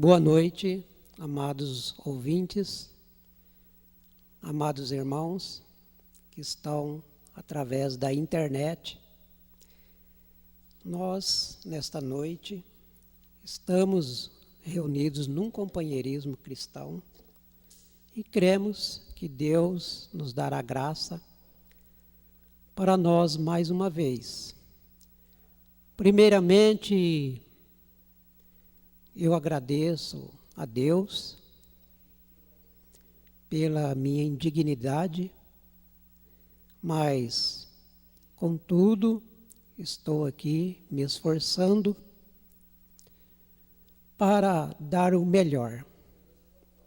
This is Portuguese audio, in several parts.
Boa noite, amados ouvintes, amados irmãos que estão através da internet. Nós, nesta noite, estamos reunidos num companheirismo cristão e cremos que Deus nos dará graça para nós mais uma vez. Primeiramente, eu agradeço a Deus pela minha indignidade, mas, contudo, estou aqui me esforçando para dar o melhor,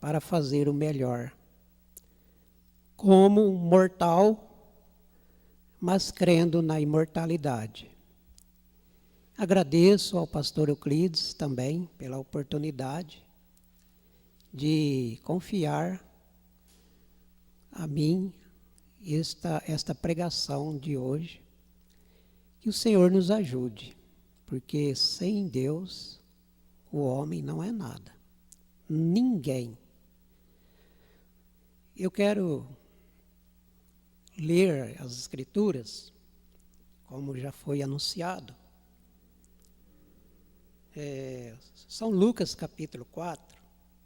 para fazer o melhor, como um mortal, mas crendo na imortalidade. Agradeço ao pastor Euclides também pela oportunidade de confiar a mim esta pregação de hoje. Que o Senhor nos ajude, porque sem Deus o homem não é nada. Ninguém. Eu quero ler as Escrituras, como já foi anunciado. São Lucas capítulo 4,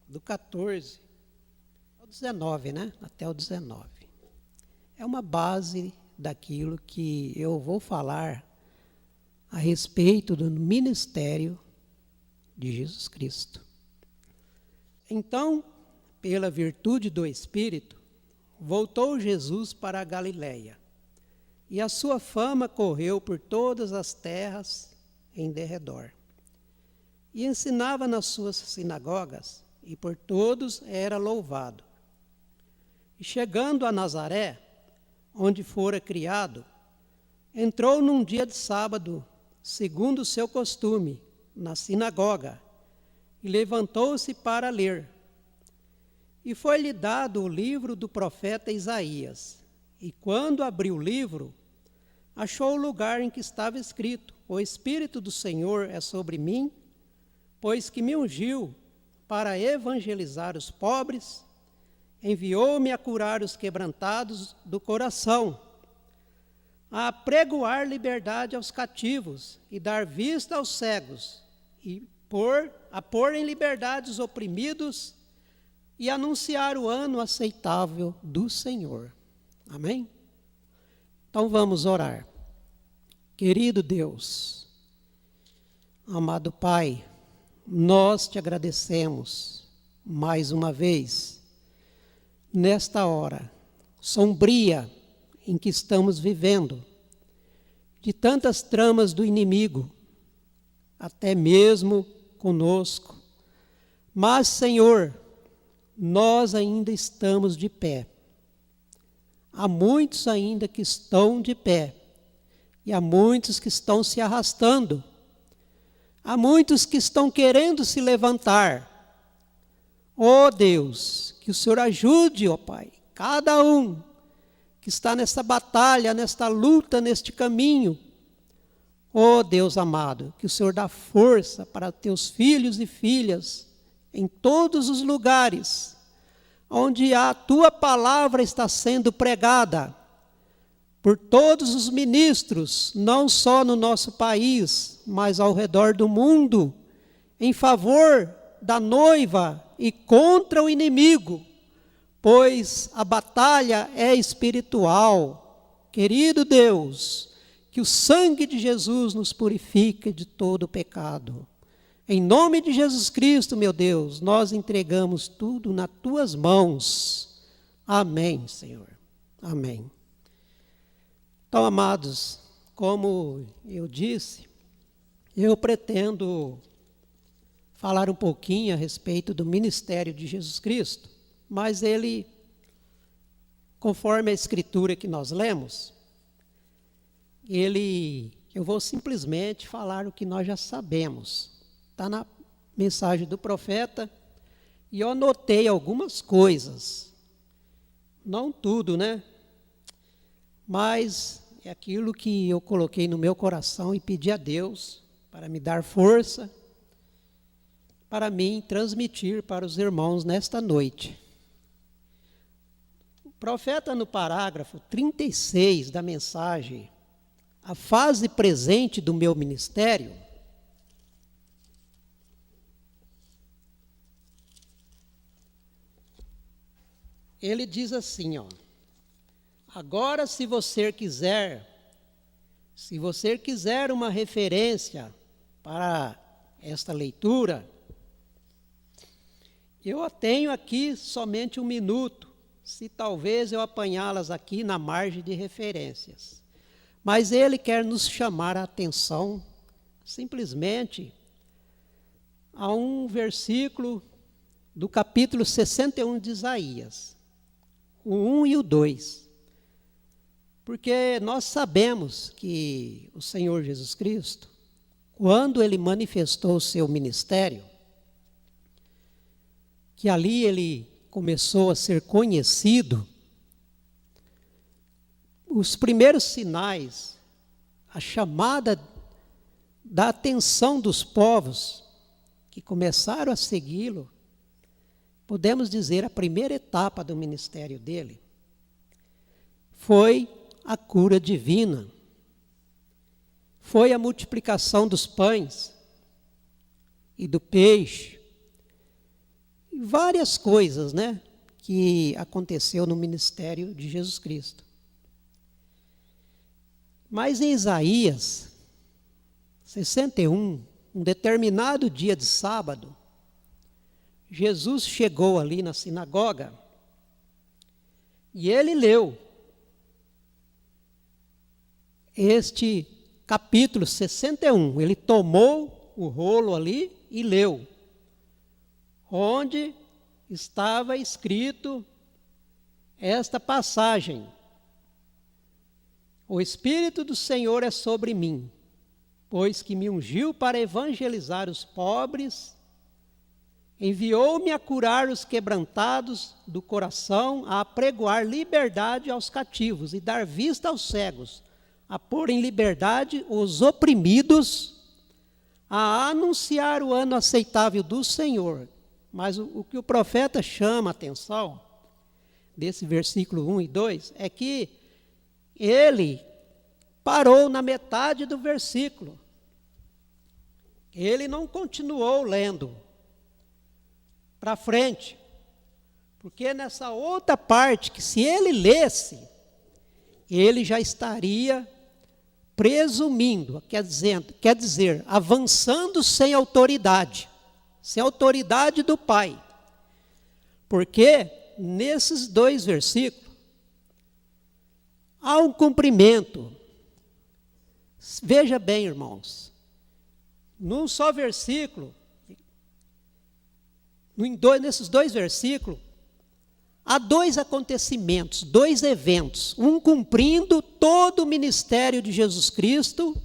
do 14 ao 19, né? Até o 19. É uma base daquilo que eu vou falar a respeito do ministério de Jesus Cristo. Então, pela virtude do Espírito, voltou Jesus para a Galiléia, e a sua fama correu por todas as terras em derredor. E ensinava nas suas sinagogas, e por todos era louvado. E chegando a Nazaré, onde fora criado, entrou num dia de sábado, segundo o seu costume, na sinagoga, e levantou-se para ler. E foi-lhe dado o livro do profeta Isaías. E quando abriu o livro, achou o lugar em que estava escrito: O Espírito do Senhor é sobre mim, pois que me ungiu para evangelizar os pobres, enviou-me a curar os quebrantados do coração, a apregoar liberdade aos cativos e dar vista aos cegos, e a pôr em liberdade os oprimidos e anunciar o ano aceitável do Senhor. Amém? Então vamos orar. Querido Deus, amado Pai, nós te agradecemos mais uma vez, nesta hora sombria em que estamos vivendo, de tantas tramas do inimigo, até mesmo conosco. Mas, Senhor, nós ainda estamos de pé. Há muitos ainda que estão de pé, e há muitos que estão se arrastando. Há muitos que estão querendo se levantar. Ó Deus, que o Senhor ajude, ó Pai, cada um que está nessa batalha, nesta luta, neste caminho. Ó Deus amado, que o Senhor dá força para teus filhos e filhas em todos os lugares onde a tua palavra está sendo pregada por todos os ministros, não só no nosso país, mas ao redor do mundo, em favor da noiva e contra o inimigo, pois a batalha é espiritual. Querido Deus, que o sangue de Jesus nos purifique de todo o pecado. Em nome de Jesus Cristo, meu Deus, nós entregamos tudo nas tuas mãos. Amém, Senhor. Amém. Então, amados, como eu disse, eu pretendo falar um pouquinho a respeito do ministério de Jesus Cristo, mas ele, conforme a escritura que nós lemos, eu vou simplesmente falar o que nós já sabemos. Está na mensagem do profeta, e eu anotei algumas coisas. Não tudo, né? Mas é aquilo que eu coloquei no meu coração e pedi a Deus para me dar força para mim transmitir para os irmãos nesta noite. O profeta, no parágrafo 36 da mensagem, a fase presente do meu ministério, ele diz assim, ó: agora, se você quiser uma referência para esta leitura, eu tenho aqui somente 1 minuto, se talvez eu apanhá-las aqui na margem de referências. Mas ele quer nos chamar a atenção simplesmente a um versículo do capítulo 61 de Isaías, o 1 e o 2. Porque nós sabemos que o Senhor Jesus Cristo, quando ele manifestou o seu ministério, que ali ele começou a ser conhecido, os primeiros sinais, a chamada da atenção dos povos que começaram a segui-lo, podemos dizer, a primeira etapa do ministério dele, foi a cura divina, foi a multiplicação dos pães e do peixe, e várias coisas, né, que aconteceu no ministério de Jesus Cristo. Mas em Isaías 61, um determinado dia de sábado, Jesus chegou ali na sinagoga e ele leu este capítulo 61. Ele tomou o rolo ali e leu, onde estava escrito esta passagem: o Espírito do Senhor é sobre mim, pois que me ungiu para evangelizar os pobres, enviou-me a curar os quebrantados do coração, a apregoar liberdade aos cativos e dar vista aos cegos, a pôr em liberdade os oprimidos, a anunciar o ano aceitável do Senhor. Mas o que o profeta chama a atenção, desse versículo 1 e 2, é que ele parou na metade do versículo. Ele não continuou lendo para frente, porque nessa outra parte, que se ele lesse, ele já estaria presumindo, quer dizer, avançando sem autoridade do Pai. Porque nesses 2 versículos há um cumprimento. Veja bem, irmãos, num só versículo, nesses 2 versículos, há 2 acontecimentos, 2 eventos, um cumprindo todo o ministério de Jesus Cristo,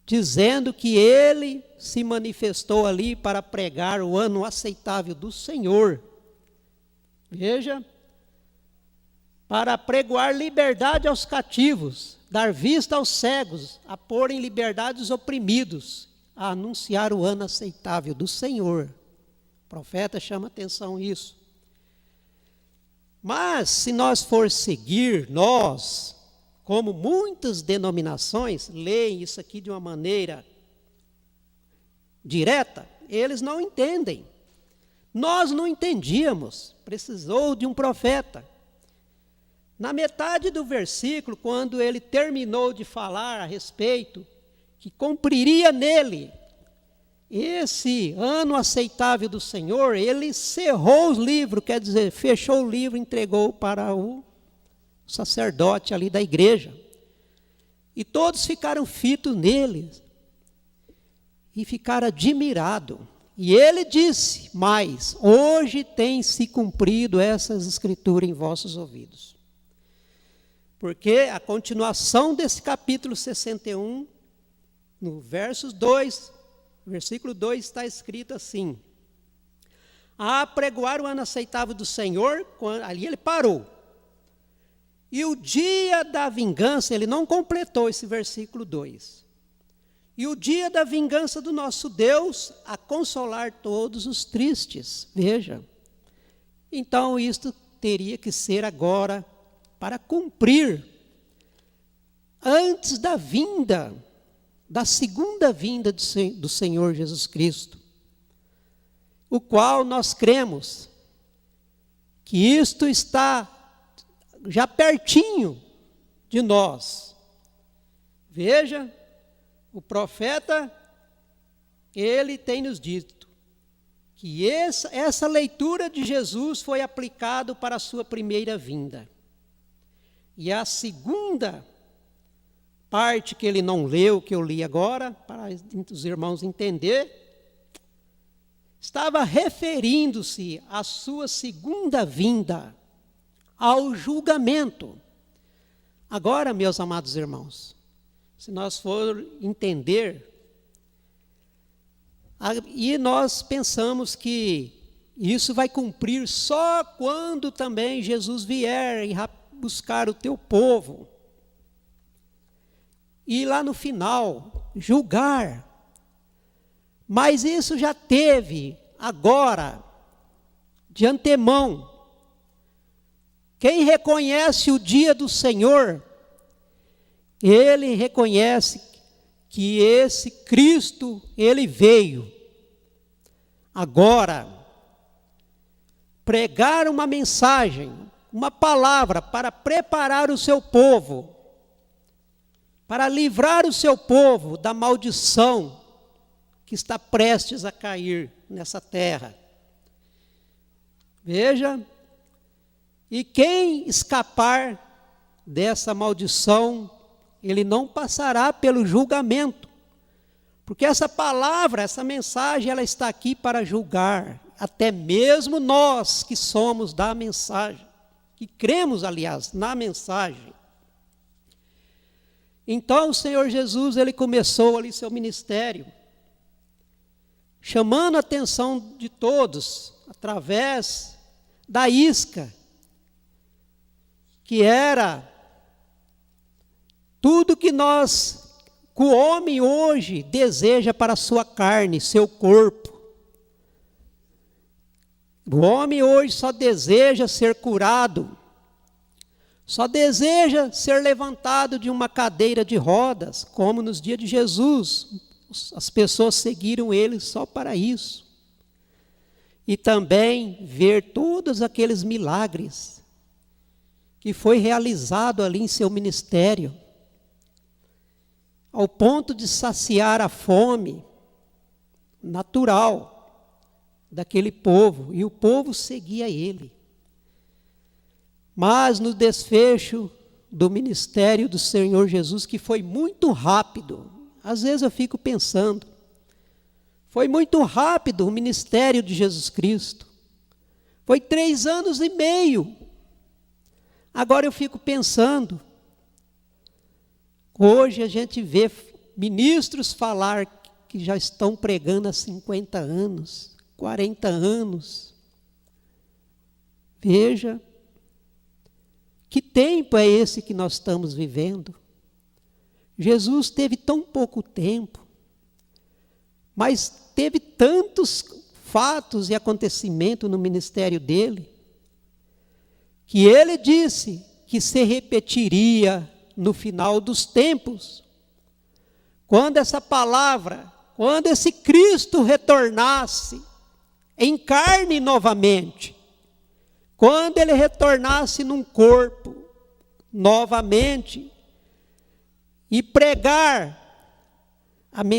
dizendo que ele se manifestou ali para pregar o ano aceitável do Senhor. Veja, para apregoar liberdade aos cativos, dar vista aos cegos, a pôr em liberdade os oprimidos, a anunciar o ano aceitável do Senhor. O profeta chama atenção isso. Mas, se nós for seguir, nós, como muitas denominações, leem isso aqui de uma maneira direta, eles não entendem. Nós não entendíamos, precisou de um profeta. Na metade do versículo, quando ele terminou de falar a respeito, que cumpriria nele esse ano aceitável do Senhor, ele cerrou o livro, quer dizer, fechou o livro, entregou para o sacerdote ali da igreja. E todos ficaram fitos nele e ficaram admirados. E ele disse: mas hoje tem se cumprido essas escrituras em vossos ouvidos. Porque a continuação desse capítulo 61, no versículo 2 está escrito assim: a apregoar o ano aceitável do Senhor, ali ele parou. E o dia da vingança, ele não completou esse versículo 2. E o dia da vingança do nosso Deus a consolar todos os tristes. Veja. Então, isto teria que ser agora para cumprir antes da vinda, da segunda vinda do Senhor Jesus Cristo, o qual nós cremos que isto está já pertinho de nós. Veja, o profeta, ele tem nos dito que essa leitura de Jesus foi aplicado para a sua primeira vinda. E a segunda parte que ele não leu, que eu li agora, para os irmãos entenderem, estava referindo-se à sua segunda vinda, ao julgamento. Agora, meus amados irmãos, se nós for entender, e nós pensamos que isso vai cumprir só quando também Jesus vier e buscar o teu povo. E lá no final, julgar. Mas isso já teve, agora, de antemão. Quem reconhece o dia do Senhor, ele reconhece que esse Cristo, ele veio. Agora, pregar uma mensagem, uma palavra para preparar o seu povo, para livrar o seu povo da maldição que está prestes a cair nessa terra. Veja, e quem escapar dessa maldição, ele não passará pelo julgamento, porque essa palavra, essa mensagem, ela está aqui para julgar, até mesmo nós que somos da mensagem, que cremos, aliás, na mensagem. Então o Senhor Jesus, ele começou ali seu ministério, chamando a atenção de todos, através da isca, que era tudo que o homem hoje deseja para a sua carne, seu corpo. O homem hoje só deseja ser curado, só deseja ser levantado de uma cadeira de rodas, como nos dias de Jesus. As pessoas seguiram ele só para isso. E também ver todos aqueles milagres que foi realizado ali em seu ministério, ao ponto de saciar a fome natural daquele povo, e o povo seguia ele. Mas no desfecho do ministério do Senhor Jesus, que foi muito rápido, às vezes eu fico pensando, foi muito rápido o ministério de Jesus Cristo, foi 3 anos e meio. Agora eu fico pensando, hoje a gente vê ministros falar que já estão pregando há 50 anos, 40 anos. Veja, que tempo é esse que nós estamos vivendo? Jesus teve tão pouco tempo, mas teve tantos fatos e acontecimentos no ministério dele, que ele disse que se repetiria no final dos tempos, quando essa palavra, quando esse Cristo retornasse em carne novamente, quando ele retornasse num corpo novamente e pregar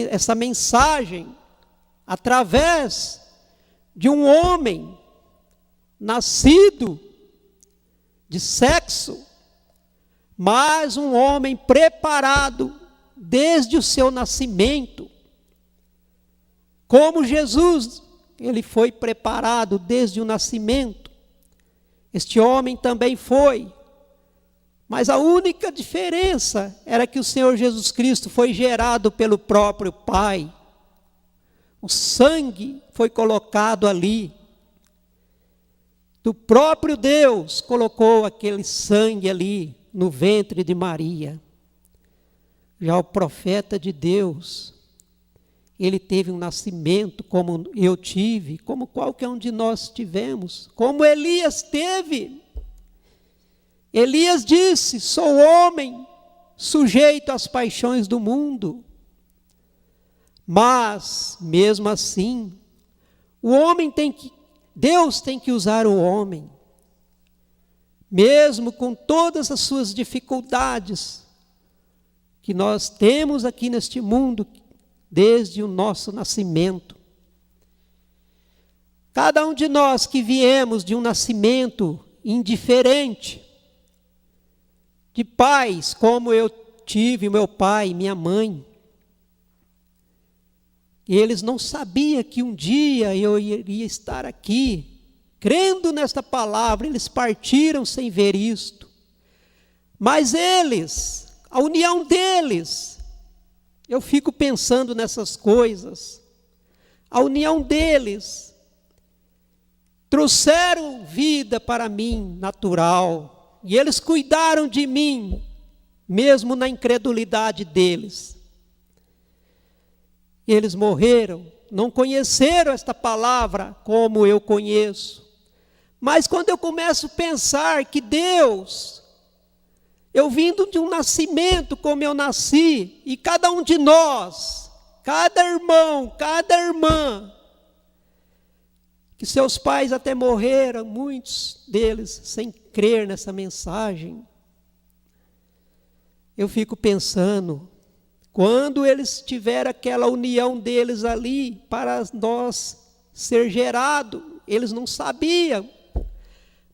essa mensagem através de um homem nascido de sexo, mas um homem preparado desde o seu nascimento. Como Jesus, ele foi preparado desde o nascimento. Este homem também foi. Mas a única diferença era que o Senhor Jesus Cristo foi gerado pelo próprio Pai. O sangue foi colocado ali. Do próprio Deus colocou aquele sangue ali no ventre de Maria. Já o profeta de Deus, ele teve um nascimento como eu tive, como qualquer um de nós tivemos, como Elias teve. Elias disse: sou homem, sujeito às paixões do mundo. Mas, mesmo assim, Deus tem que usar o homem, mesmo com todas as suas dificuldades que nós temos aqui neste mundo, desde o nosso nascimento. Cada um de nós que viemos de um nascimento indiferente, de pais como eu tive, meu pai e minha mãe, e eles não sabiam que um dia eu iria estar aqui, crendo nesta palavra. Eles partiram sem ver isto. Mas eles, a união deles, eu fico pensando nessas coisas. A união deles trouxeram vida para mim, natural. E eles cuidaram de mim, mesmo na incredulidade deles. Eles morreram, não conheceram esta palavra como eu conheço. Mas quando eu começo a pensar que Deus, eu vindo de um nascimento como eu nasci, e cada um de nós, cada irmão, cada irmã, que seus pais até morreram, muitos deles, sem crer nessa mensagem, eu fico pensando, quando eles tiveram aquela união deles ali, para nós ser gerado, eles não sabiam,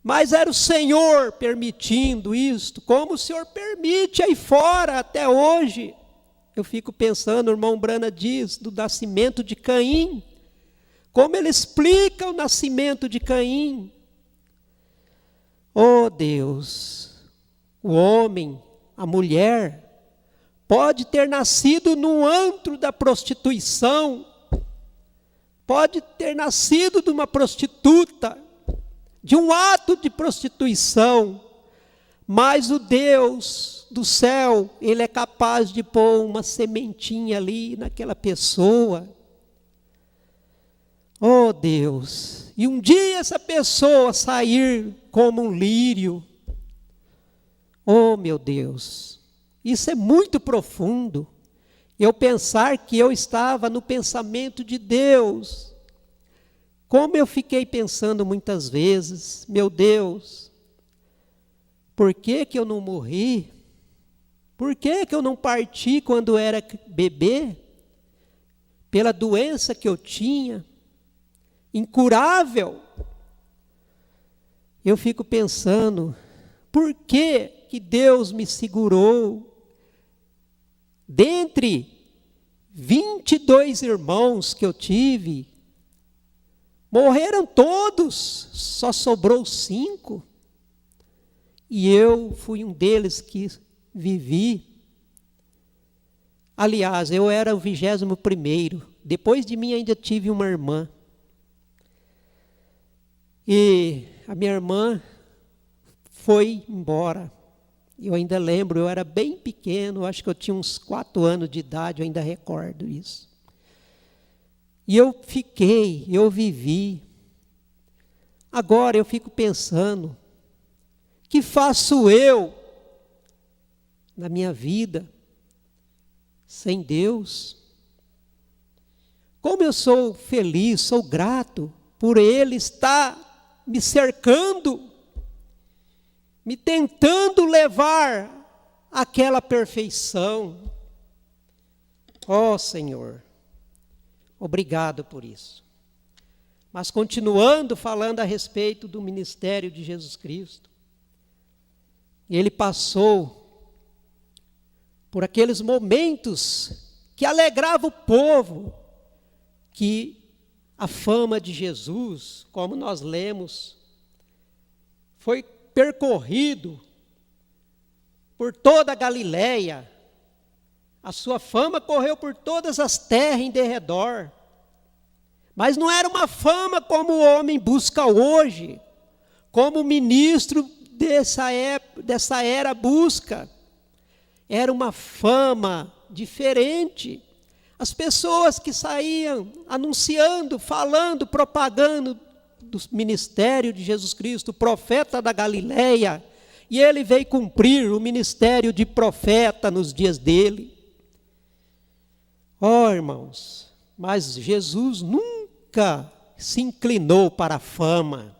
mas era o Senhor permitindo isto, como o Senhor permite aí fora até hoje. Eu fico pensando, o irmão Brana diz, do nascimento de Caim, como ele explica o nascimento de Caim. Oh Deus, o homem, a mulher, pode ter nascido num antro da prostituição, pode ter nascido de uma prostituta, de um ato de prostituição, mas o Deus do céu, Ele é capaz de pôr uma sementinha ali naquela pessoa. Oh Deus, e um dia essa pessoa sair como um lírio. Oh meu Deus, isso é muito profundo. Eu pensar que eu estava no pensamento de Deus. Como eu fiquei pensando muitas vezes, meu Deus, por que eu não morri? Por que eu não parti quando era bebê? Pela doença que eu tinha, incurável. Eu fico pensando, por que Deus me segurou? Dentre 22 irmãos que eu tive, morreram todos, só sobrou 5. E eu fui um deles que vivi. Aliás, eu era o 21º. Depois de mim ainda tive uma irmã. E a minha irmã foi embora. Eu ainda lembro, eu era bem pequeno, acho que eu tinha uns 4 anos de idade, eu ainda recordo isso. E eu vivi. Agora eu fico pensando, que faço eu na minha vida sem Deus? Como eu sou feliz, sou grato por Ele estar me cercando, me tentando levar àquela perfeição. Ó Senhor, obrigado por isso. Mas continuando falando a respeito do ministério de Jesus Cristo, Ele passou por aqueles momentos que alegrava o povo, que a fama de Jesus, como nós lemos, foi percorrido por toda a Galileia. A sua fama correu por todas as terras em derredor. Mas não era uma fama como o homem busca hoje, como o ministro dessa era busca. Era uma fama diferente. As pessoas que saíam anunciando, falando, propagando do ministério de Jesus Cristo, o profeta da Galileia, e ele veio cumprir o ministério de profeta nos dias dele. Irmãos, mas Jesus nunca se inclinou para a fama.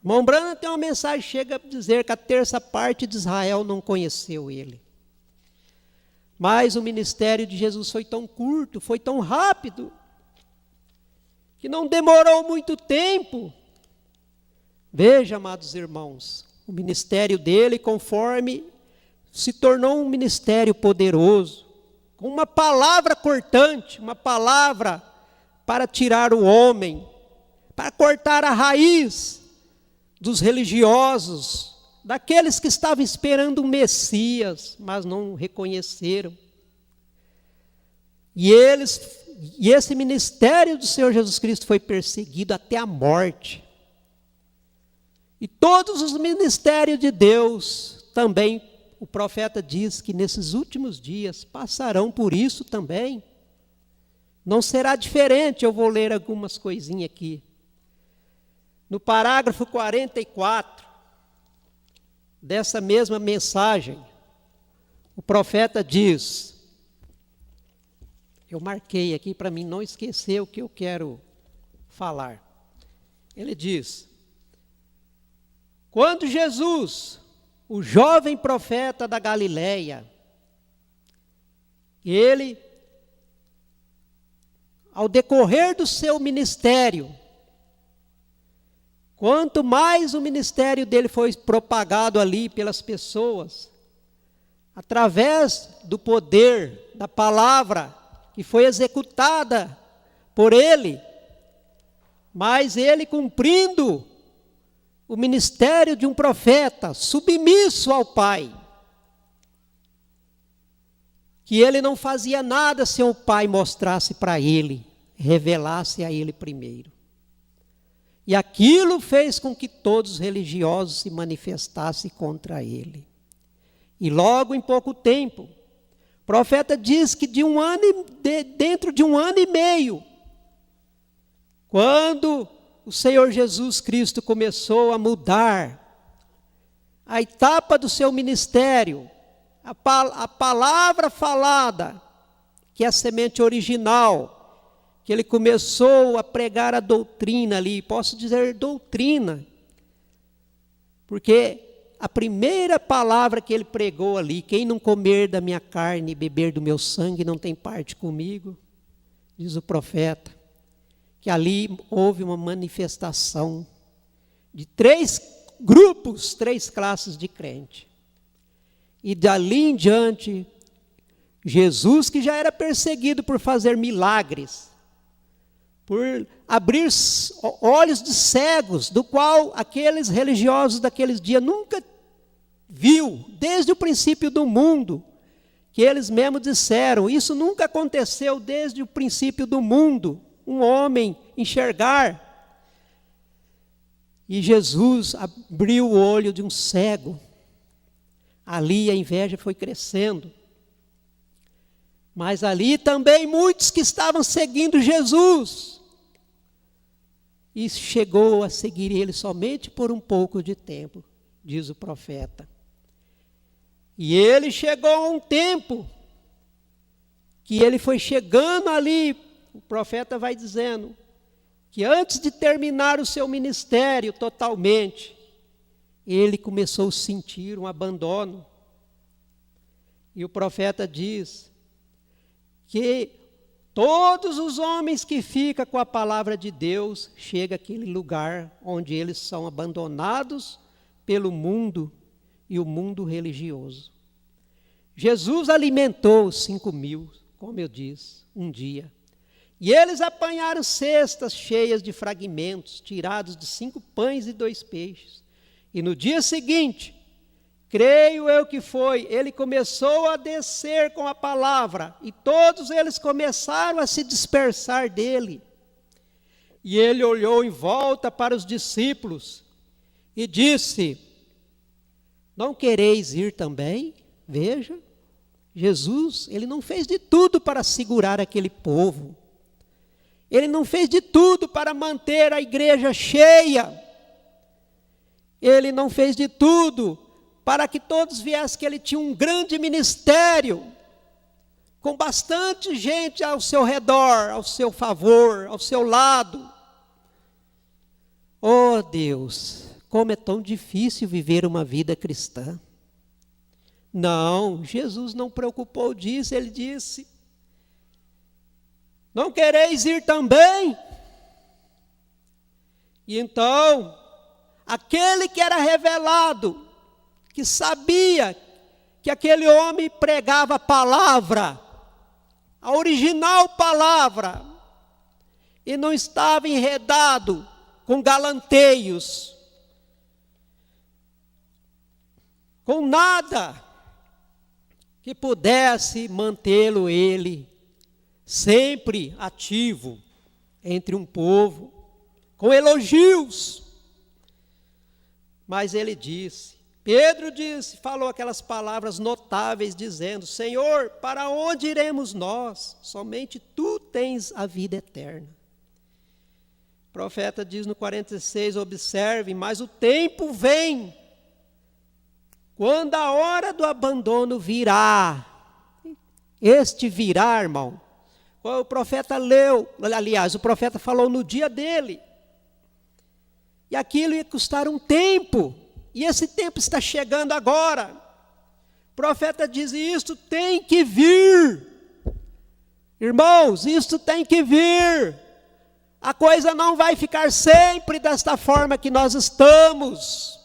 O irmão Branham tem uma mensagem, chega a dizer que a terça parte de Israel não conheceu ele. Mas o ministério de Jesus foi tão curto, foi tão rápido, que não demorou muito tempo. Veja, amados irmãos, o ministério dele, conforme se tornou um ministério poderoso, com uma palavra cortante, uma palavra para tirar o homem, para cortar a raiz dos religiosos, daqueles que estavam esperando um Messias, mas não reconheceram. E esse ministério do Senhor Jesus Cristo foi perseguido até a morte. E todos os ministérios de Deus também, o profeta diz que nesses últimos dias passarão por isso também. Não será diferente, eu vou ler algumas coisinhas aqui. No parágrafo 44, dessa mesma mensagem, o profeta diz, eu marquei aqui para mim não esquecer o que eu quero falar. Ele diz: quando Jesus, o jovem profeta da Galileia, ele, ao decorrer do seu ministério, quanto mais o ministério dele foi propagado ali pelas pessoas, através do poder da palavra que foi executada por ele, mas ele cumprindo o ministério de um profeta, submisso ao Pai, que ele não fazia nada sem o Pai mostrasse para ele, revelasse a ele primeiro. E aquilo fez com que todos os religiosos se manifestassem contra ele. E logo em pouco tempo, o profeta diz que dentro de um ano e meio, quando o Senhor Jesus Cristo começou a mudar a etapa do seu ministério, a palavra falada, que é a semente original, que ele começou a pregar a doutrina ali, posso dizer doutrina, porque a primeira palavra que ele pregou ali, quem não comer da minha carne e beber do meu sangue não tem parte comigo, diz o profeta, que ali houve uma manifestação de 3 grupos, 3 classes de crente. E dali em diante, Jesus, que já era perseguido por fazer milagres, por abrir olhos de cegos, do qual aqueles religiosos daqueles dias nunca viu, desde o princípio do mundo, que eles mesmos disseram, isso nunca aconteceu desde o princípio do mundo, um homem enxergar. E Jesus abriu o olho de um cego, ali a inveja foi crescendo, mas ali também muitos que estavam seguindo Jesus, e chegou a seguir ele somente por um pouco de tempo, diz o profeta. E ele chegou a um tempo que ele foi chegando ali, o profeta vai dizendo, que antes de terminar o seu ministério totalmente, ele começou a sentir um abandono. E o profeta diz que todos os homens que ficam com a palavra de Deus, chega àquele lugar onde eles são abandonados pelo mundo e o mundo religioso. Jesus alimentou os 5.000, como eu disse, um dia. E eles apanharam cestas cheias de fragmentos, tirados de 5 pães e 2 peixes. E no dia seguinte, creio eu que foi, ele começou a descer com a palavra, e todos eles começaram a se dispersar dele. E ele olhou em volta para os discípulos e disse: não quereis ir também? Veja, Jesus, ele não fez de tudo para segurar aquele povo. Ele não fez de tudo para manter a igreja cheia. Ele não fez de tudo para que todos viessem, que ele tinha um grande ministério, com bastante gente ao seu redor, ao seu favor, ao seu lado. Oh Deus, como é tão difícil viver uma vida cristã. Não, Jesus não preocupou disso, ele disse: não quereis ir também? E então, aquele que era revelado, que sabia que aquele homem pregava a palavra, a original palavra, e não estava enredado com galanteios, com nada que pudesse mantê-lo ele sempre ativo entre um povo, com elogios. Mas ele disse, Pedro disse, falou aquelas palavras notáveis, dizendo: Senhor, para onde iremos nós? Somente tu tens a vida eterna. O profeta diz no 46, observem, mas o tempo vem, quando a hora do abandono virá. Este virá, irmão, o profeta leu, aliás, o profeta falou no dia dele. E aquilo ia custar um tempo, e esse tempo está chegando agora. O profeta diz, isto tem que vir. Irmãos, isto tem que vir. A coisa não vai ficar sempre desta forma que nós estamos.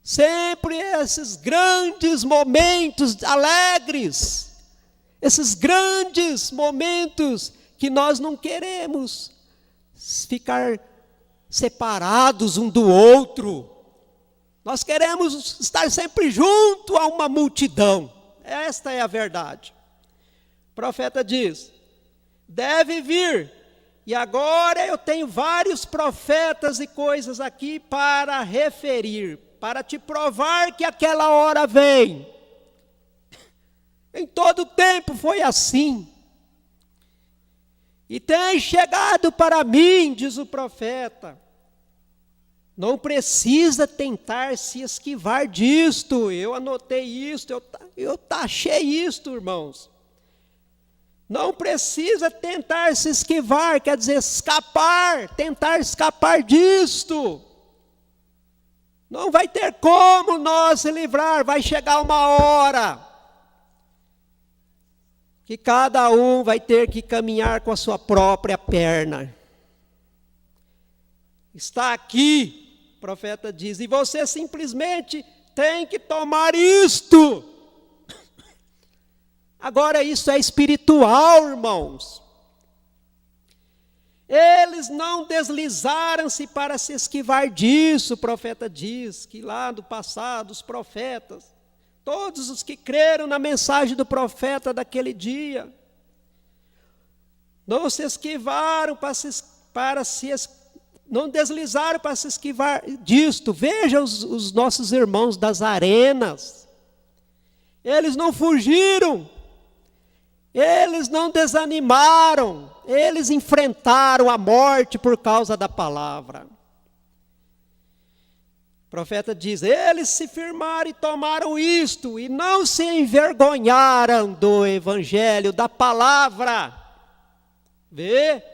Sempre esses grandes momentos alegres, esses grandes momentos que nós não queremos ficar separados um do outro. Nós queremos estar sempre junto a uma multidão. Esta é a verdade. O profeta diz, deve vir. E agora eu tenho vários profetas e coisas aqui para referir, para te provar que aquela hora vem. Em todo tempo foi assim. E tem chegado para mim, diz o profeta. Não precisa tentar se esquivar disto. Eu anotei isto, eu taxei isto, irmãos. Não precisa tentar se esquivar, quer dizer, escapar, tentar escapar disto. Não vai ter como nós se livrar, vai chegar uma hora que cada um vai ter que caminhar com a sua própria perna. Está aqui, o profeta diz, e você simplesmente tem que tomar isto. Agora isso é espiritual, irmãos. Eles não deslizaram-se para se esquivar disso, o profeta diz, que lá do passado, os profetas, todos os que creram na mensagem do profeta daquele dia, não se esquivaram não deslizaram para se esquivar disto. Veja os nossos irmãos das arenas, eles não fugiram, eles não desanimaram, eles enfrentaram a morte por causa da palavra. O profeta diz, eles se firmaram e tomaram isto, e não se envergonharam do evangelho, da palavra. Vê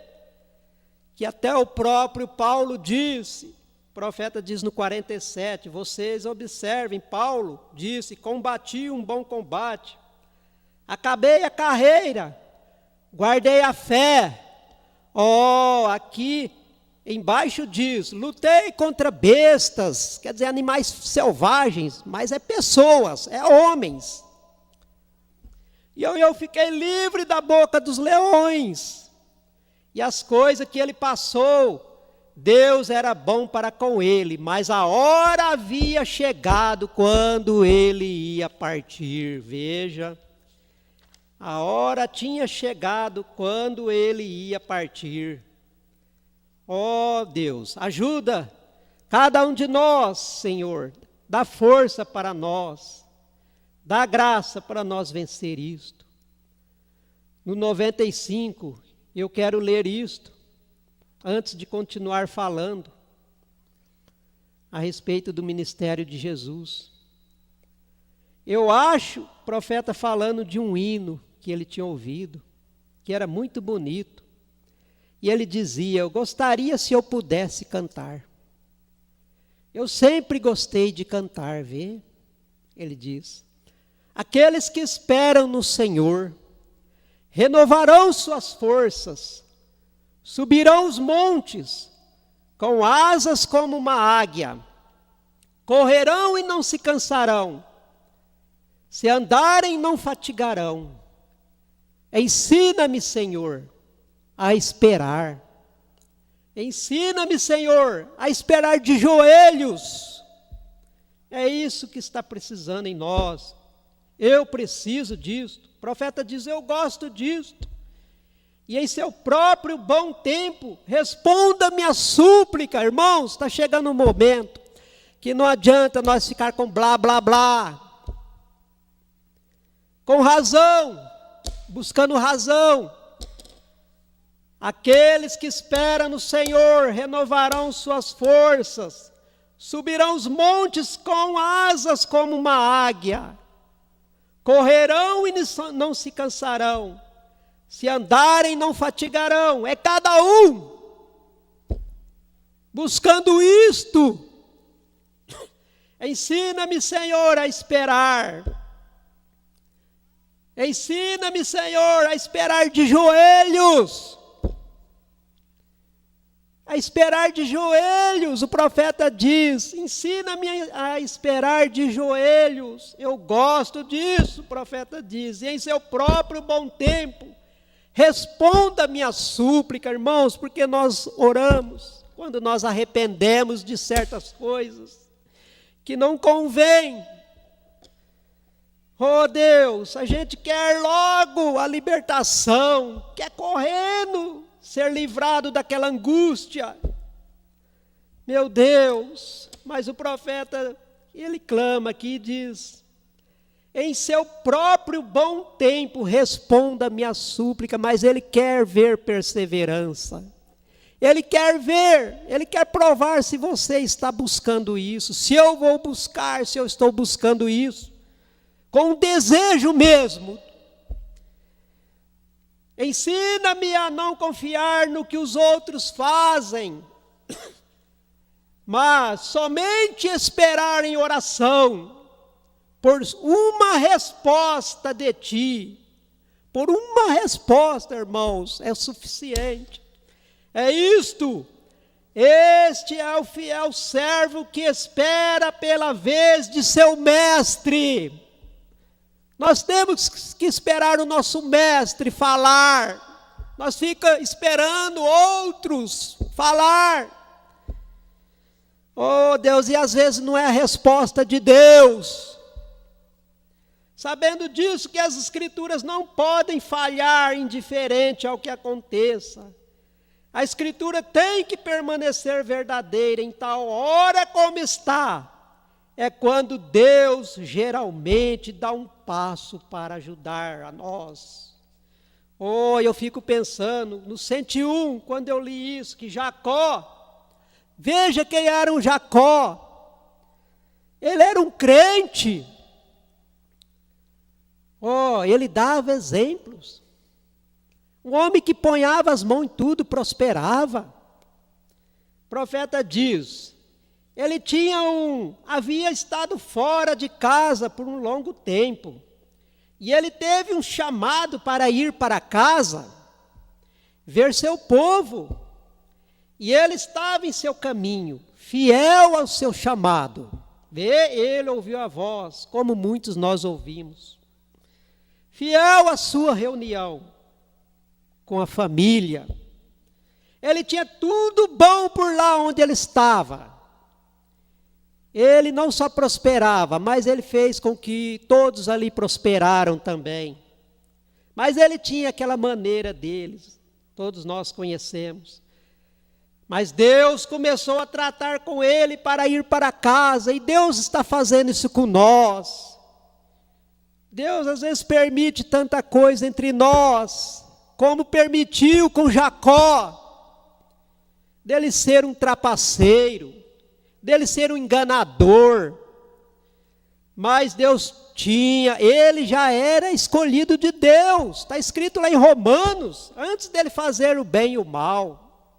que até o próprio Paulo disse, o profeta diz no 47, vocês observem, Paulo disse, combati um bom combate, acabei a carreira, guardei a fé. Aqui embaixo diz, lutei contra bestas, quer dizer, animais selvagens, mas é pessoas, é homens. E eu fiquei livre da boca dos leões. E as coisas que ele passou, Deus era bom para com ele, mas a hora havia chegado quando ele ia partir. Veja, a hora tinha chegado quando ele ia partir. Deus, ajuda cada um de nós, Senhor, dá força para nós, Dá graça para nós vencer isto. No 95, eu quero ler isto, antes de continuar falando a respeito do ministério de Jesus. Eu acho o profeta falando de um hino que ele tinha ouvido, que era muito bonito. E ele dizia: eu gostaria se eu pudesse cantar. Eu sempre gostei de cantar, vê? Ele diz: aqueles que esperam no Senhor renovarão suas forças, subirão os montes com asas como uma águia, correrão e não se cansarão, se andarem não fatigarão. Ensina-me, Senhor, a esperar. Ensina-me, Senhor, a esperar de joelhos. É isso que está precisando em nós. Eu preciso disto. O profeta diz: eu gosto disto. E em seu próprio bom tempo, responda a minha súplica. Irmãos, está chegando um momento que não adianta nós ficar com blá, blá, blá. Com razão, buscando razão. Aqueles que esperam no Senhor renovarão suas forças, subirão os montes com asas como uma águia, correrão e não se cansarão, se andarem não fatigarão. É cada um buscando isto. Ensina-me, Senhor, a esperar. Ensina-me, Senhor, a esperar de joelhos. A esperar de joelhos, o profeta diz: ensina-me a esperar de joelhos. Eu gosto disso, o profeta diz. E em seu próprio bom tempo, responda a minha súplica, irmãos, porque nós oramos quando nós arrependemos de certas coisas que não convém. Oh Deus, a gente quer logo a libertação, quer correndo ser livrado daquela angústia. Meu Deus, mas o profeta, ele clama aqui e diz: em seu próprio bom tempo responda a minha súplica. Mas ele quer ver perseverança. Ele quer ver, ele quer provar se você está buscando isso, se eu vou buscar, se eu estou buscando isso, com desejo mesmo. Ensina-me a não confiar no que os outros fazem, mas somente esperar em oração, por uma resposta de ti. Por uma resposta, irmãos, é suficiente. É isto. Este é o fiel servo que espera pela vez de seu mestre. Nós temos que esperar o nosso mestre falar. Nós ficamos esperando outros falar. Oh Deus, e às vezes não é a resposta de Deus. Sabendo disso, que as Escrituras não podem falhar indiferente ao que aconteça. A Escritura tem que permanecer verdadeira em tal hora como está. É quando Deus geralmente dá um passo para ajudar a nós. Oh, eu fico pensando no 101, quando eu li isso, que Jacó, veja quem era um Jacó. Ele era um crente. Oh, ele dava exemplos. Um homem que ponhava as mãos em tudo, prosperava. O profeta diz: ele havia estado fora de casa por um longo tempo. E ele teve um chamado para ir para casa, ver seu povo. E ele estava em seu caminho, fiel ao seu chamado. Ele ouviu a voz, como muitos nós ouvimos. Fiel à sua reunião com a família. Ele tinha tudo bom por lá onde ele estava. Ele não só prosperava, mas ele fez com que todos ali prosperaram também. Mas ele tinha aquela maneira deles, todos nós conhecemos. Mas Deus começou a tratar com ele para ir para casa, e Deus está fazendo isso com nós. Deus às vezes permite tanta coisa entre nós, como permitiu com Jacó, dele ser um trapaceiro, dele ser um enganador. Mas Deus ele já era escolhido de Deus. Está escrito lá em Romanos, antes dele fazer o bem e o mal.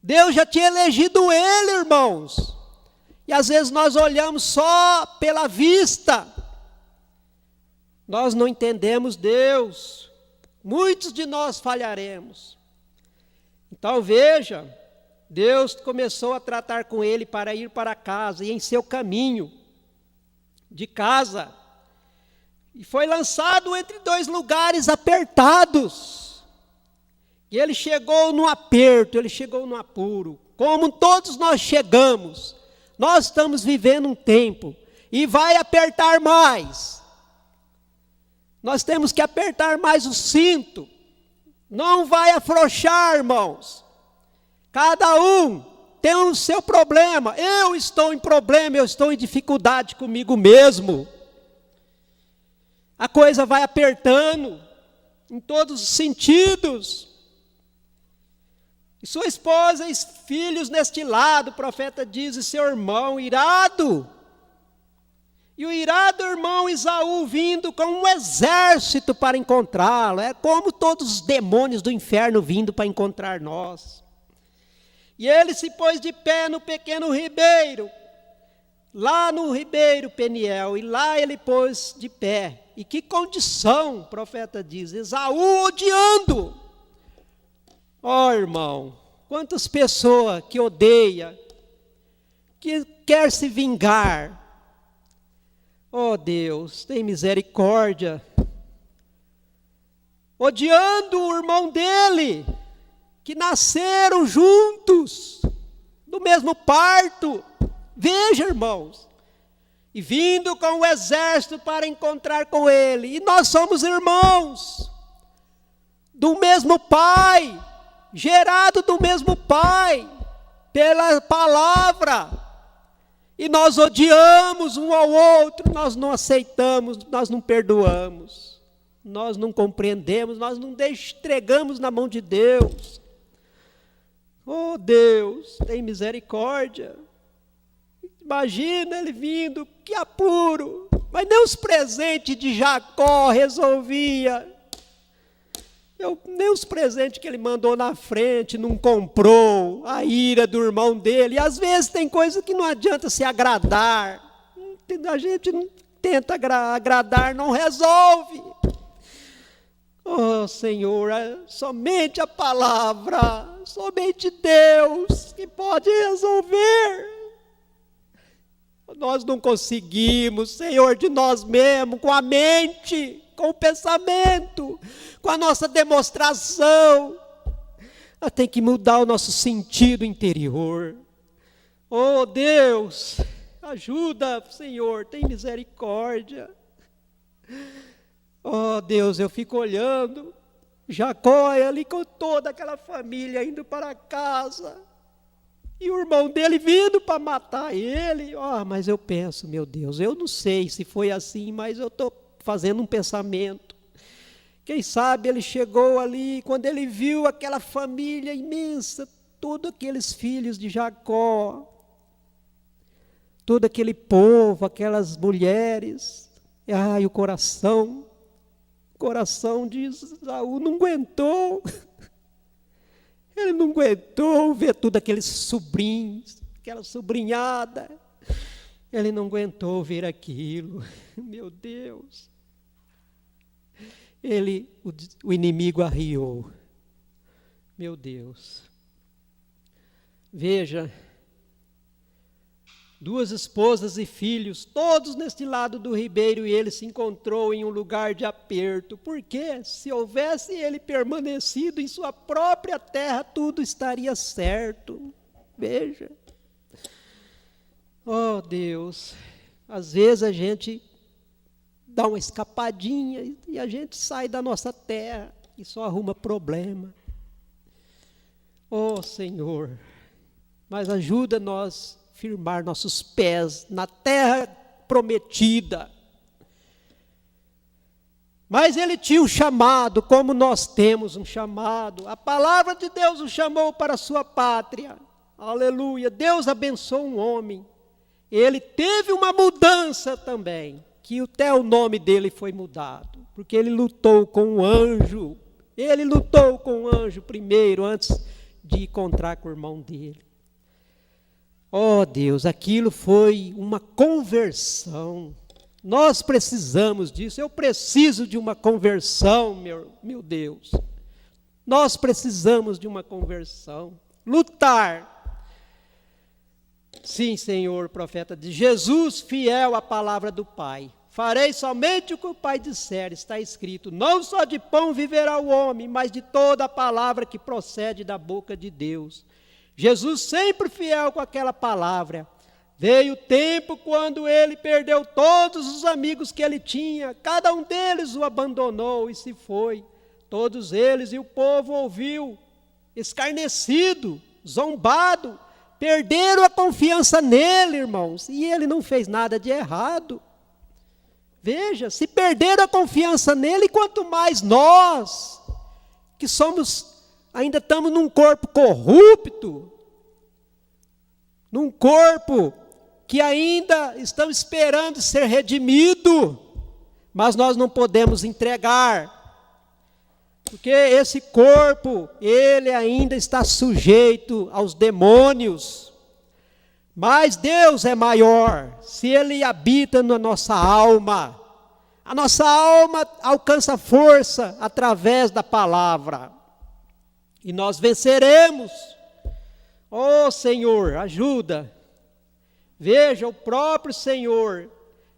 Deus já tinha elegido ele, irmãos. E às vezes nós olhamos só pela vista. Nós não entendemos Deus. Muitos de nós falharemos. Então veja, Deus começou a tratar com ele para ir para casa, e em seu caminho de casa, e foi lançado entre dois lugares apertados. E ele chegou no aperto, ele chegou no apuro. Como todos nós chegamos, nós estamos vivendo um tempo, e vai apertar mais. Nós temos que apertar mais o cinto. Não vai afrouxar, irmãos. Cada um tem o seu problema. Eu estou em problema, eu estou em dificuldade comigo mesmo. A coisa vai apertando em todos os sentidos. E sua esposa e filhos neste lado, o profeta diz, e seu irmão irado. E o irado irmão Esaú vindo com um exército para encontrá-lo. É como todos os demônios do inferno vindo para encontrar nós. E ele se pôs de pé no pequeno ribeiro, lá no ribeiro Peniel, e lá ele pôs de pé. E que condição, o profeta diz, Esaú odiando. Ó irmão, quantas pessoas que odeia, que quer se vingar. Ó Deus, tem misericórdia. Odiando o irmão dele, que nasceram juntos, do mesmo parto. Veja, irmãos, e vindo com o exército para encontrar com ele. E nós somos irmãos, do mesmo pai, gerado do mesmo pai, pela palavra. E nós odiamos um ao outro, nós não aceitamos, nós não perdoamos, nós não compreendemos, nós não entregamos na mão de Deus. Oh Deus, tem misericórdia. Imagina ele vindo, que apuro, mas nem os presentes de Jacó resolvia. Nem os presentes que ele mandou na frente, não comprou, a ira do irmão dele. E às vezes tem coisa que não adianta se agradar. A gente não tenta agradar, não resolve. Oh Senhor, somente a palavra, somente Deus que pode resolver. Nós não conseguimos, Senhor, de nós mesmos, com a mente, com o pensamento, com a nossa demonstração. Tem que mudar o nosso sentido interior. Oh Deus, ajuda, Senhor, tem misericórdia. Oh Deus, eu fico olhando, Jacó ali com toda aquela família indo para casa, e o irmão dele vindo para matar ele. Mas eu penso, meu Deus, eu não sei se foi assim, mas eu estou fazendo um pensamento. Quem sabe ele chegou ali, quando ele viu aquela família imensa, todos aqueles filhos de Jacó, todo aquele povo, aquelas mulheres, e o coração de Esaú não aguentou. Ele não aguentou ver tudo aqueles sobrinhos, aquela sobrinhada. Ele não aguentou ver aquilo. Meu Deus. O inimigo arriou. Meu Deus. Veja, 2 esposas e filhos, todos neste lado do ribeiro, e ele se encontrou em um lugar de aperto. Porque se houvesse ele permanecido em sua própria terra, tudo estaria certo. Veja. Oh Deus, às vezes a gente dá uma escapadinha e a gente sai da nossa terra e só arruma problema. Oh Senhor, mas ajuda nós firmar nossos pés na terra prometida. Mas ele tinha um chamado, como nós temos um chamado. A palavra de Deus o chamou para a sua pátria. Aleluia. Deus abençoou um homem. Ele teve uma mudança também, que até o nome dele foi mudado, porque ele lutou com um anjo. Ele lutou com um anjo primeiro, antes de encontrar com o irmão dele. Oh Deus, aquilo foi uma conversão. Nós precisamos disso. Eu preciso de uma conversão, meu Deus. Nós precisamos de uma conversão. Lutar. Sim, Senhor, profeta de Jesus, fiel à palavra do Pai. Farei somente o que o Pai disser, está escrito. Não só de pão viverá o homem, mas de toda a palavra que procede da boca de Deus. Jesus sempre fiel com aquela palavra. Veio o tempo quando ele perdeu todos os amigos que ele tinha. Cada um deles o abandonou e se foi. Todos eles, e o povo ouviu, escarnecido, zombado. Perderam a confiança nele, irmãos. E ele não fez nada de errado. Veja, se perderam a confiança nele, quanto mais nós, que ainda estamos num corpo corrupto, num corpo que ainda estamos esperando ser redimido, mas nós não podemos entregar, porque esse corpo, ele ainda está sujeito aos demônios. Mas Deus é maior, se Ele habita na nossa alma. A nossa alma alcança força através da palavra. E nós venceremos. Oh Senhor, ajuda. Veja, o próprio Senhor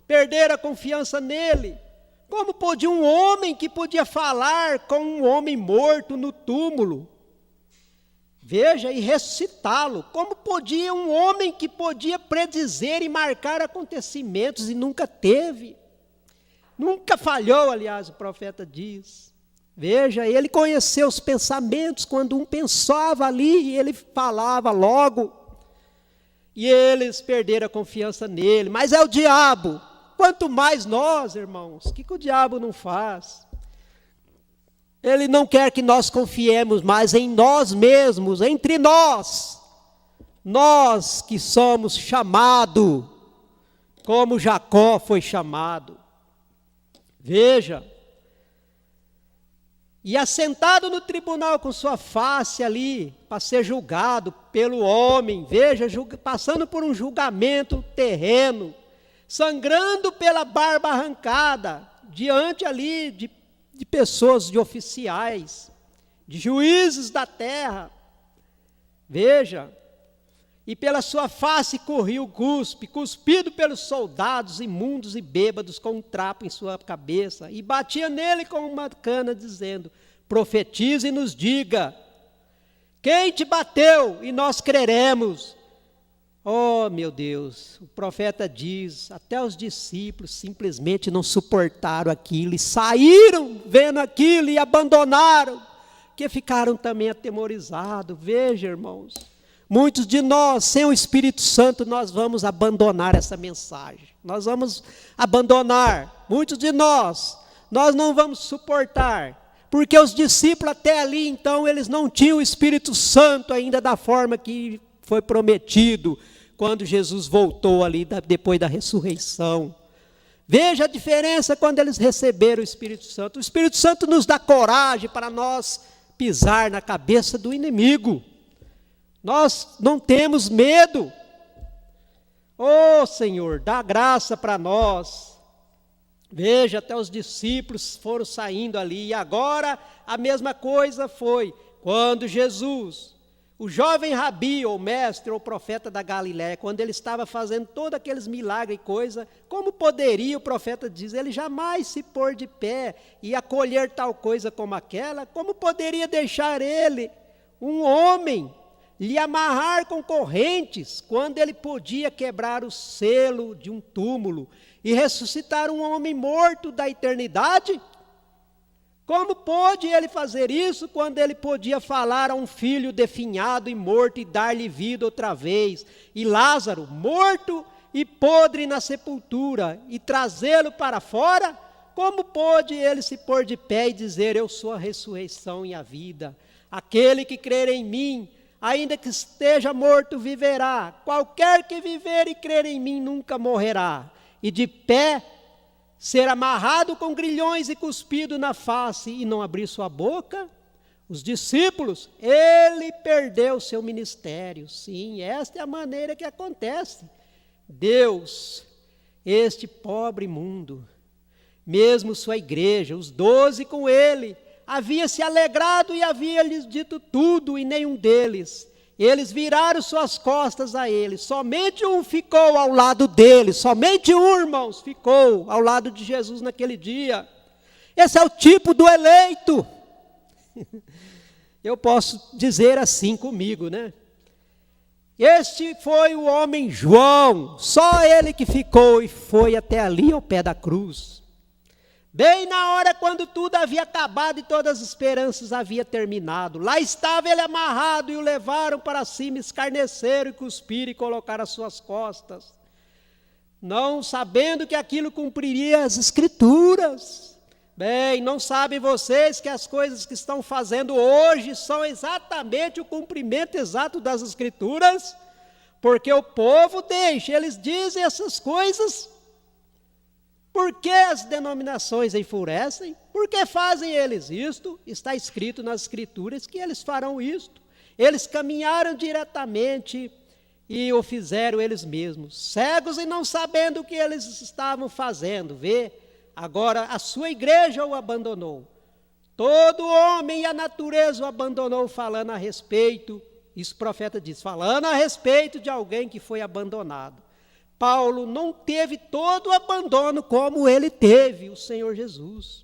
perder a confiança nele. Como podia um homem que podia falar com um homem morto no túmulo? Veja, e ressuscitá-lo. Como podia um homem que podia predizer e marcar acontecimentos e nunca teve? Nunca falhou, aliás, o profeta diz. Veja, ele conheceu os pensamentos, quando um pensava ali, ele falava logo. E eles perderam a confiança nele. Mas é o diabo. Quanto mais nós, irmãos, o que o diabo não faz? Ele não quer que nós confiemos mais em nós mesmos, entre nós. Nós que somos chamados, como Jacó foi chamado. Veja. E assentado no tribunal com sua face ali, para ser julgado pelo homem. Veja, passando por um julgamento terreno. Sangrando pela barba arrancada, diante ali de pessoas, de oficiais, de juízes da terra. Veja, e pela sua face corria o cuspe, cuspido pelos soldados imundos e bêbados, com um trapo em sua cabeça, e batia nele com uma cana, dizendo: profetize e nos diga, quem te bateu, e nós creremos. Oh, meu Deus, o profeta diz, até os discípulos simplesmente não suportaram aquilo, e saíram vendo aquilo e abandonaram, que ficaram também atemorizados. Veja, irmãos, muitos de nós, sem o Espírito Santo, nós vamos abandonar essa mensagem, nós vamos abandonar, muitos de nós não vamos suportar, porque os discípulos até ali, então, eles não tinham o Espírito Santo ainda da forma que foi prometido, quando Jesus voltou ali, depois da ressurreição. Veja a diferença quando eles receberam o Espírito Santo. O Espírito Santo nos dá coragem para nós pisar na cabeça do inimigo. Nós não temos medo. Oh Senhor, dá graça para nós. Veja, até os discípulos foram saindo ali, e agora a mesma coisa foi, quando Jesus, o jovem rabi, ou mestre, ou profeta da Galiléia, quando ele estava fazendo todos aqueles milagres e coisa, como poderia, o profeta diz, ele jamais se pôr de pé e acolher tal coisa como aquela? Como poderia deixar ele, um homem, lhe amarrar com correntes, quando ele podia quebrar o selo de um túmulo e ressuscitar um homem morto da eternidade? Como pôde ele fazer isso quando ele podia falar a um filho definhado e morto e dar-lhe vida outra vez? E Lázaro, morto e podre na sepultura, e trazê-lo para fora? como pôde ele se pôr de pé e dizer: eu sou a ressurreição e a vida? Aquele que crer em mim, ainda que esteja morto, viverá. Qualquer que viver e crer em mim nunca morrerá. E de pé, ser amarrado com grilhões e cuspido na face e não abrir sua boca? Os discípulos, ele perdeu seu ministério. Sim, esta é a maneira que acontece. Deus, este pobre mundo, mesmo sua igreja, os 12 com ele, havia se alegrado e havia lhes dito tudo, e nenhum deles. Eles viraram suas costas a ele. Somente um ficou ao lado dele. Somente um, irmãos, ficou ao lado de Jesus naquele dia. Esse é o tipo do eleito. Eu posso dizer assim comigo, né? Este foi o homem João. Só ele que ficou e foi até ali ao pé da cruz. Bem na hora quando tudo havia acabado e todas as esperanças haviam terminado. Lá estava ele amarrado e o levaram para cima, escarneceram e cuspiram e colocaram as suas costas. Não sabendo que aquilo cumpriria as Escrituras. Bem, não sabem vocês que as coisas que estão fazendo hoje são exatamente o cumprimento exato das Escrituras? Porque o povo deixa, eles dizem essas coisas. Por que as denominações enfurecem? Por que fazem eles isto? Está escrito nas Escrituras que eles farão isto. Eles caminharam diretamente e o fizeram eles mesmos, cegos e não sabendo o que eles estavam fazendo. Vê, agora a sua igreja o abandonou. Todo homem e a natureza o abandonou, falando a respeito, isso o profeta diz, falando a respeito de alguém que foi abandonado. Paulo não teve todo o abandono como ele teve, o Senhor Jesus.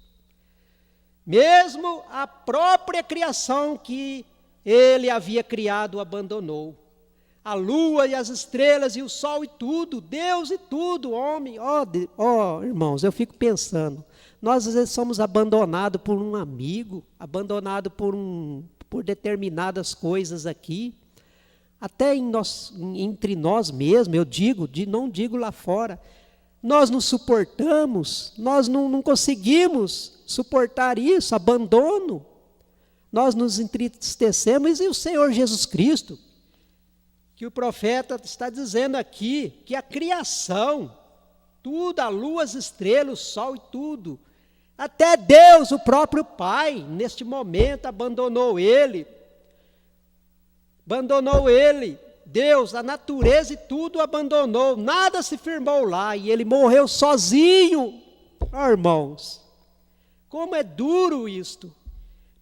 Mesmo a própria criação que ele havia criado o abandonou. A lua e as estrelas e o sol e tudo, Deus e tudo, homem. Irmãos, eu fico pensando, nós às vezes somos abandonados por um amigo, abandonados por determinadas coisas aqui. Até entre nós mesmos, eu digo, não digo lá fora, nós não suportamos, nós não conseguimos suportar isso, abandono. Nós nos entristecemos, e o Senhor Jesus Cristo, que o profeta está dizendo aqui, que a criação, tudo, a lua, as estrelas, o sol e tudo, até Deus, o próprio Pai, neste momento abandonou ele. Deus, a natureza e tudo abandonou, nada se firmou lá, e ele morreu sozinho. Irmãos, como é duro isto.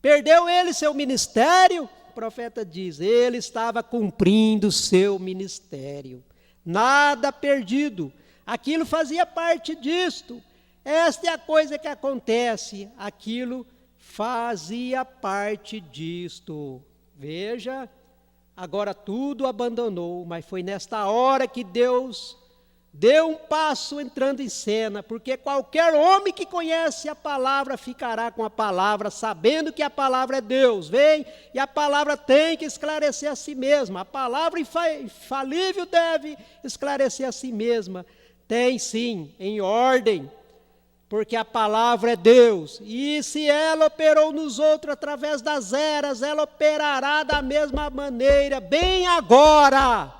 Perdeu ele seu ministério? O profeta diz, ele estava cumprindo seu ministério, nada perdido, aquilo fazia parte disto. Esta é a coisa que acontece, aquilo fazia parte disto. Veja, agora tudo abandonou, mas foi nesta hora que Deus deu um passo entrando em cena, porque qualquer homem que conhece a palavra ficará com a palavra, sabendo que a palavra é Deus. Vem, e a palavra tem que esclarecer a si mesma. A palavra infalível deve esclarecer a si mesma. Tem sim, em ordem, porque a palavra é Deus, e se ela operou nos outros através das eras, ela operará da mesma maneira, bem agora,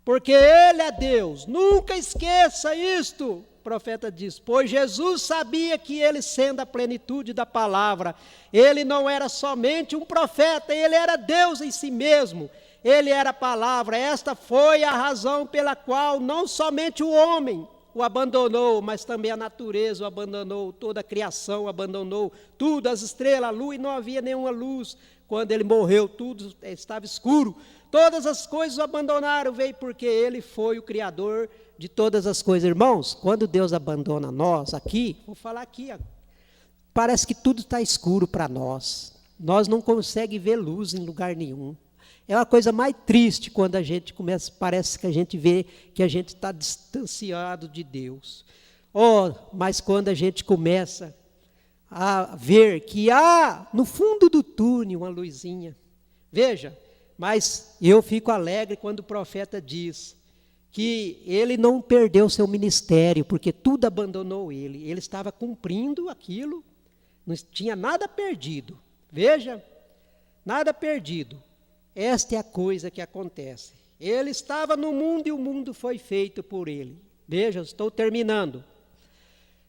porque Ele é Deus. Nunca esqueça isto, o profeta diz, pois Jesus sabia que Ele, sendo a plenitude da palavra, Ele não era somente um profeta, Ele era Deus em si mesmo, Ele era a palavra. Esta foi a razão pela qual não somente o homem o abandonou, mas também a natureza o abandonou, toda a criação o abandonou, tudo, as estrelas, a lua, e não havia nenhuma luz. Quando ele morreu, tudo estava escuro. Todas as coisas o abandonaram, veio porque ele foi o Criador de todas as coisas. Irmãos, quando Deus abandona nós, aqui, vou falar aqui, parece que tudo está escuro para nós. Nós não conseguimos ver luz em lugar nenhum. É uma coisa mais triste quando a gente começa, parece que a gente vê que a gente está distanciado de Deus. Mas quando a gente começa a ver que há no fundo do túnel uma luzinha. Veja, mas eu fico alegre quando o profeta diz que ele não perdeu seu ministério, porque tudo abandonou ele. Ele estava cumprindo aquilo, não tinha nada perdido. Veja, nada perdido. Esta é a coisa que acontece. Ele estava no mundo e o mundo foi feito por ele. Veja, estou terminando.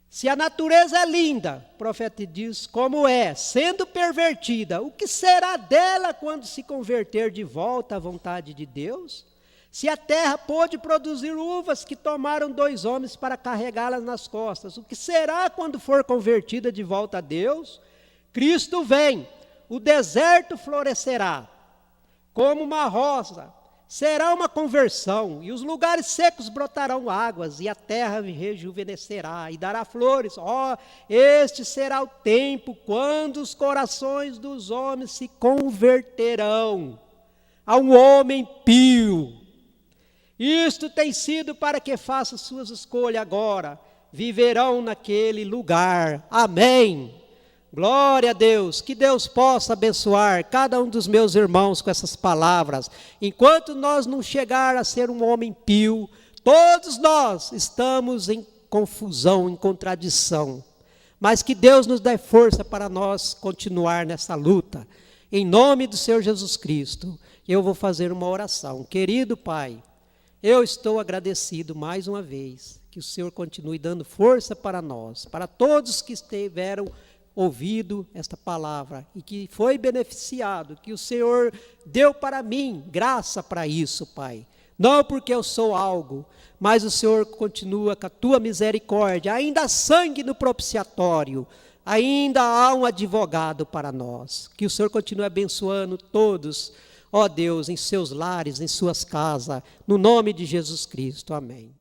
Se a natureza é linda, o profeta diz, como é, sendo pervertida, o que será dela quando se converter de volta à vontade de Deus? Se a terra pôde produzir uvas que tomaram 2 homens para carregá-las nas costas, o que será quando for convertida de volta a Deus? Cristo vem, o deserto florescerá como uma rosa, será uma conversão, e os lugares secos brotarão águas, e a terra rejuvenescerá e dará flores. Este será o tempo quando os corações dos homens se converterão a um homem pio. Isto tem sido para que faça suas escolhas agora, viverão naquele lugar. Amém. Glória a Deus, que Deus possa abençoar cada um dos meus irmãos com essas palavras. Enquanto nós não chegar a ser um homem pio, todos nós estamos em confusão, em contradição. Mas que Deus nos dê força para nós continuar nessa luta. Em nome do Senhor Jesus Cristo, eu vou fazer uma oração. Querido Pai, eu estou agradecido mais uma vez, que o Senhor continue dando força para nós, para todos que estiveram ouvido esta palavra e que foi beneficiado, que o Senhor deu para mim graça para isso, Pai. Não porque eu sou algo, mas o Senhor continua com a tua misericórdia. Ainda há sangue no propiciatório, ainda há um advogado para nós. Que o Senhor continue abençoando todos, ó Deus, em seus lares, em suas casas, no nome de Jesus Cristo. Amém.